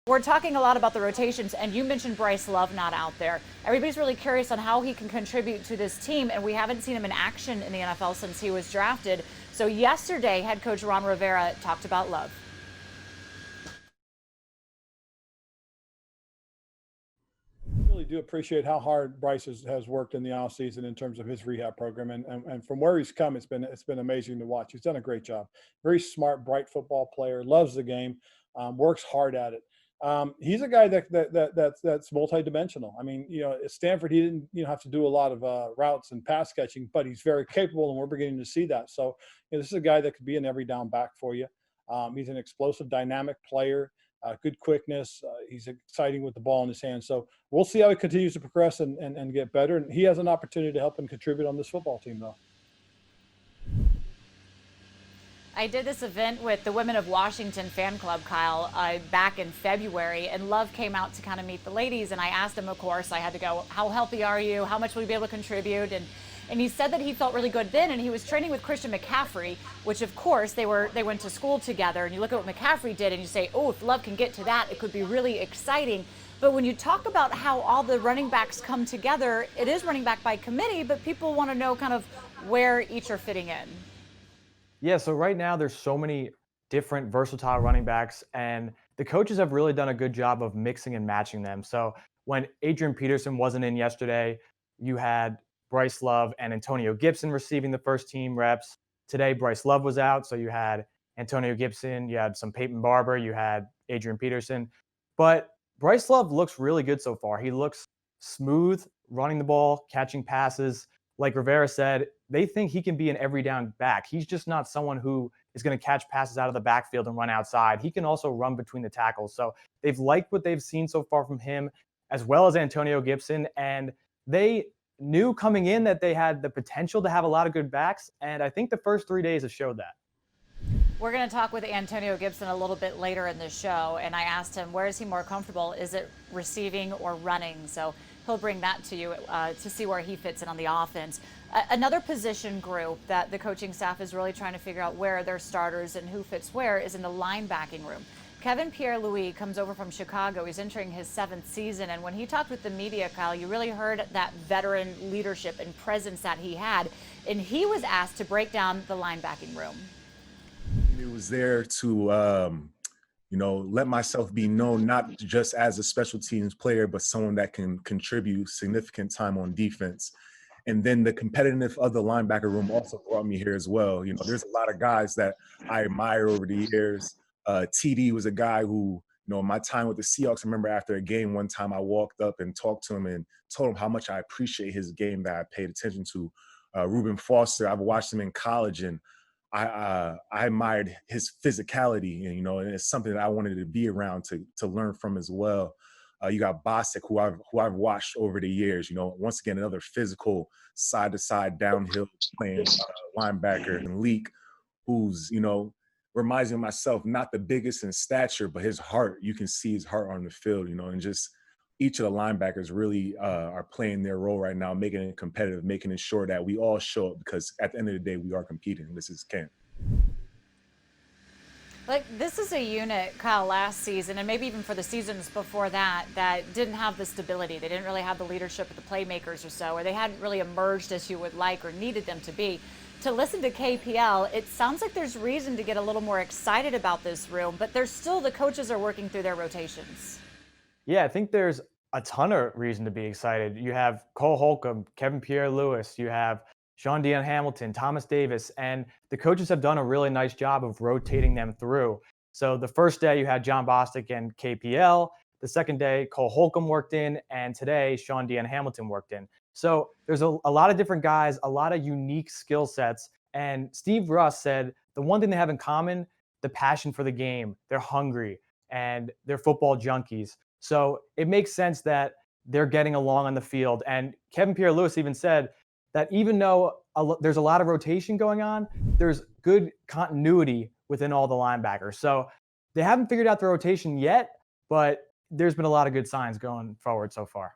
We're talking a lot about the rotations, and you mentioned Bryce Love not out there. Everybody's really curious on how he can contribute to this team, and we haven't seen him in action in the NFL since he was drafted. So yesterday, head coach Ron Rivera talked about Love. Really do appreciate how hard Bryce has worked in the offseason in terms of his rehab program, and from where he's come, it's been amazing to watch. He's done a great job. Very smart, bright football player, loves the game, works hard at it. He's a guy that's multidimensional. I mean, at Stanford, he didn't have to do a lot of routes and pass catching, but he's very capable, and we're beginning to see that. So this is a guy that could be an every down back for you. He's an explosive, dynamic player. Good quickness. He's exciting with the ball in his hands. So we'll see how he continues to progress and get better. And he has an opportunity to help him contribute on this football team, though. I did this event with the Women of Washington fan club, Kyle, back in February, and Love came out to kind of meet the ladies. And I asked him, of course, I had to go, how healthy are you? How much will you be able to contribute? And he said that he felt really good then, and he was training with Christian McCaffrey, which of course they went to school together. And you look at what McCaffrey did, and you say, oh, if Love can get to that, it could be really exciting. But when you talk about how all the running backs come together, it is running back by committee, but people want to know kind of where each are fitting in. Yeah, so right now there's so many different versatile running backs, and the coaches have really done a good job of mixing and matching them. So when Adrian Peterson wasn't in yesterday, you had Bryce Love and Antonio Gibson receiving the first team reps. Today, Bryce Love was out, so you had Antonio Gibson, you had some Peyton Barber, you had Adrian Peterson. But Bryce Love looks really good so far. He looks smooth running the ball, catching passes. Like Rivera said, they think he can be an every down back. He's just not someone who is going to catch passes out of the backfield and run outside. He can also run between the tackles. So they've liked what they've seen so far from him, as well as Antonio Gibson. And they knew coming in that they had the potential to have a lot of good backs. And I think the first 3 days have showed that. We're going to talk with Antonio Gibson a little bit later in the show, and I asked him, where is he more comfortable? Is it receiving or running? So he'll bring that to you to see where he fits in on the offense. Another position group that the coaching staff is really trying to figure out where their starters and who fits where is in the linebacking room. Kevin Pierre-Louis comes over from Chicago. He's entering his 7th season, and when he talked with the media, Kyle, you really heard that veteran leadership and presence that he had, and he was asked to break down the linebacking room. It was there to, let myself be known not just as a special teams player, but someone that can contribute significant time on defense. And then the competitiveness of the linebacker room also brought me here as well. There's a lot of guys that I admire over the years. TD was a guy who, my time with the Seahawks, I remember after a game one time I walked up and talked to him and told him how much I appreciate his game that I paid attention to. Reuben Foster, I've watched him in college, and I admired his physicality, and it's something that I wanted to be around to learn from as well. You got Bostic, who I've watched over the years. Once again, another physical side to side downhill playing linebacker, and Leak, who's reminds me of myself, not the biggest in stature, but his heart. You can see his heart on the field, and just each of the linebackers really are playing their role right now, making it competitive, making sure that we all show up, because at the end of the day, we are competing. This is camp. Like, this is a unit, Kyle, last season, and maybe even for the seasons before that, that didn't have the stability. They didn't really have the leadership of the playmakers or so, or they hadn't really emerged as you would like or needed them to be. To listen to KPL, it sounds like there's reason to get a little more excited about this room, but there's still, the coaches are working through their rotations. Yeah, I think there's a ton of reason to be excited. You have Cole Holcomb, Kevin Pierre-Louis, you have Sean Dean Hamilton, Thomas Davis, and the coaches have done a really nice job of rotating them through. So the first day you had John Bostic and KPL. The second day, Cole Holcomb worked in, and today Sean Dean Hamilton worked in. So there's a lot of different guys, a lot of unique skill sets. And Steve Russ said the one thing they have in common, the passion for the game. They're hungry and they're football junkies. So it makes sense that they're getting along on the field. And Kevin Pierre-Louis even said that even though there's a lot of rotation going on, there's good continuity within all the linebackers. So they haven't figured out the rotation yet, but there's been a lot of good signs going forward so far.